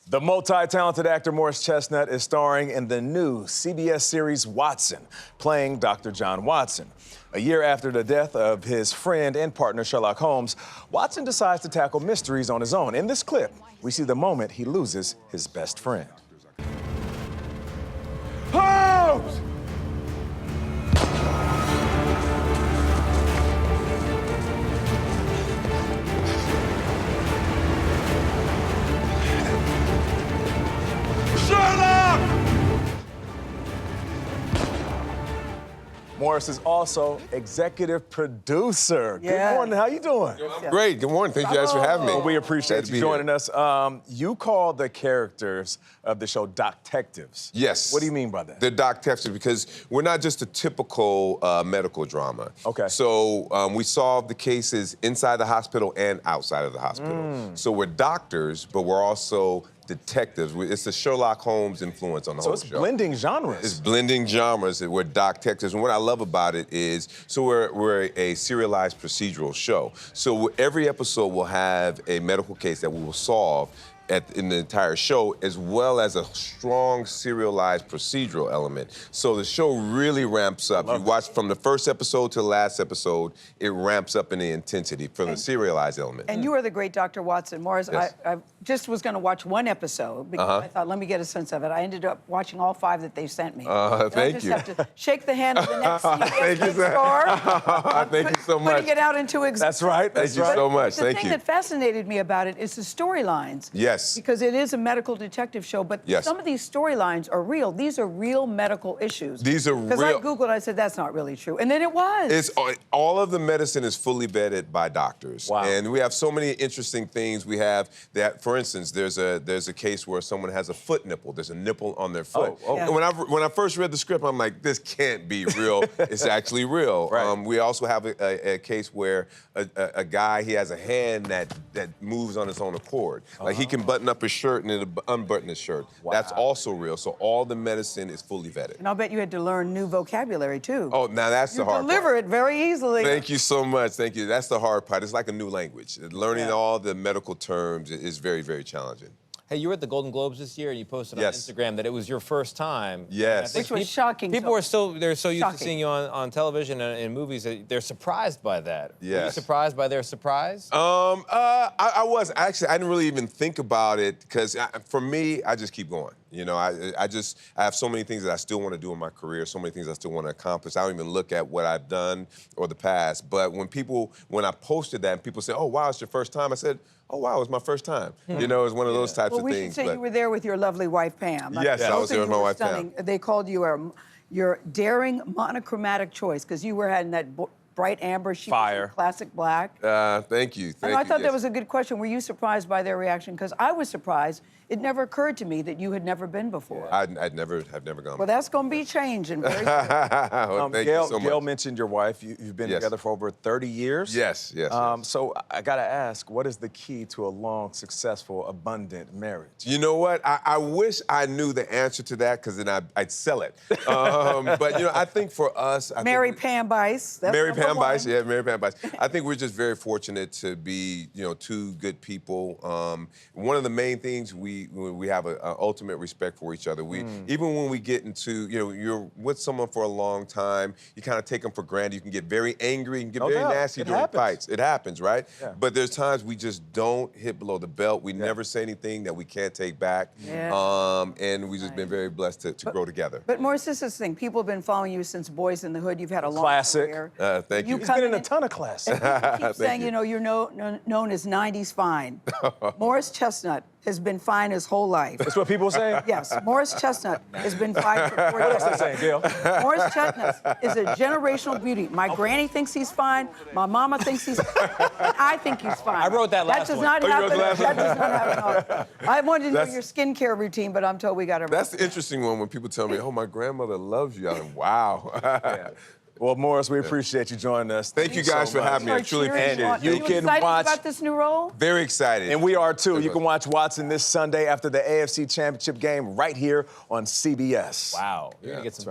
The multi-talented actor Morris Chestnut is starring in the new CBS series Watson, playing Dr. John Watson. A year after the death of his friend and partner Sherlock Holmes, Watson decides to tackle mysteries on his own. In this clip, we see the moment he loses his best friend. Holmes! Morris is also executive producer. Yeah. Good morning. How you doing? I'm great. Good morning. Thank you guys for having me. Well, we appreciate you joining us. You call the characters of the show Doctectives. Yes. What do you mean by that? They're Doctectives because we're not just a typical medical drama. Okay. So we solve the cases inside the hospital and outside of the hospital. So we're doctors, but we're also detectives. It's the Sherlock Holmes influence on the whole show. So it's blending genres. It's blending genres. We're Doctectives. And what I love about it is, so we're a serialized procedural show. So every episode will have a medical case that we will solve in the entire show, as well as a strong serialized procedural element. So the show really ramps up. You watch from the first episode to the last episode, it ramps up in the intensity from the serialized element. And you are the great Dr. Watson. Morris, Yes. I just was going to watch one episode because I thought, let me get a sense of it. I ended up watching all 5 that they sent me. Thank you. I just have to shake the hand of the next Thank you, CBS star. Thank you so much. Putting it out into existence. That's right. Thank you so much. The Thank thing you. that fascinated me about it is the storylines. Yes. Because it is a medical detective show, but Yes. some of these storylines are real. These are real medical issues. These are Because I real. Googled, I said, that's not really true. And then it was. It's all of the medicine is fully vetted by doctors. Wow. And we have so many interesting things. We have that, for instance, there's a case where someone has a foot nipple. There's a nipple on their foot. Oh. Yeah. And when I first read the script, I'm like, this can't be real. It's actually real. Right. We also have a case where a guy, he has a hand that moves on its own accord. Like he can button up his shirt and it'll unbutton his shirt. Wow. That's also real. So all the medicine is fully vetted. And I'll bet you had to learn new vocabulary, too. Oh, now that's the hard part. Deliver it very easily. Thank you so much. Thank you. That's the hard part. It's like a new language. Learning all the medical terms is very, very challenging. Hey, you were at the Golden Globes this year, and you posted on Yes. Instagram that it was your first time. Yes. Which was shocking. People are they're so used to Shocking. seeing you on television and in movies that they're surprised by that. Were you Yes. surprised by their surprise? I was. Actually, I didn't really even think about it because for me, I just keep going. You know, I have so many things that I still want to do in my career, so many things I still want to accomplish. I don't even look at what I've done or the past. But when I posted that and people say, oh, wow, it's your first time, I said, oh, wow, it's my first time. You know, it's one of those types Well, of we things. should say you were there with your lovely wife, Pam. Yes, I was there with my wife, Pam. They called you your daring monochromatic choice because you were having that bright amber, she was Fire. in classic black. Thank you. I thought that was a good question. Were you surprised by their reaction? Because I was surprised. It never occurred to me that you had never been before. I've never gone. Well, that's going to be changing very soon. Well, thank you so much. Gayle mentioned your wife. You've been Yes. together for over 30 years. Yes. So I got to ask, what is the key to a long, successful, abundant marriage? You know what? I wish I knew the answer to that because then I'd sell it. But, you know, I think for us... Mary Pam Bice. That's Mary number Pam one. Bice, yeah, Mary Pam Bice. I think we're just very fortunate to be, you know, 2 good people. One of the main things we have an ultimate respect for each other. Even when we get into, you know, you're with someone for a long time, you kind of take them for granted. You can get very angry, you can get No very doubt. nasty It during happens. fights. It happens, right? Yeah. But there's times we just don't hit below the belt. We never say anything that we can't take back. Yeah. And we've just been very blessed to grow together. But Morris, this is the thing. People have been following you since Boys in the Hood. You've had a long Classic. career. Thank you. He's been in a ton of classes. You keep saying, you know, you're known as 90s fine. Morris Chestnut has been fine his whole life. That's what people say? Yes, Morris Chestnut has been fine for 4 years. What else they saying, Gayle? Morris Chestnut is a generational beauty. My granny thinks he's fine. My mama thinks he's fine. And I think he's fine. I wrote that last does one. not Oh, you wrote happen. the last That one? does not happen. No. I wanted to know That's- your skincare routine, but I'm told we got to. That's the interesting one when people tell me, oh, my grandmother loves you. I'm like, wow. Well, Morris, we appreciate you joining us. Thank you guys for having me. I truly appreciate it. You Are you can excited watch- about this new role? Very excited. And we are too. You can watch Watson this Sunday after the AFC Championship game right here on CBS. Wow. You're gonna get some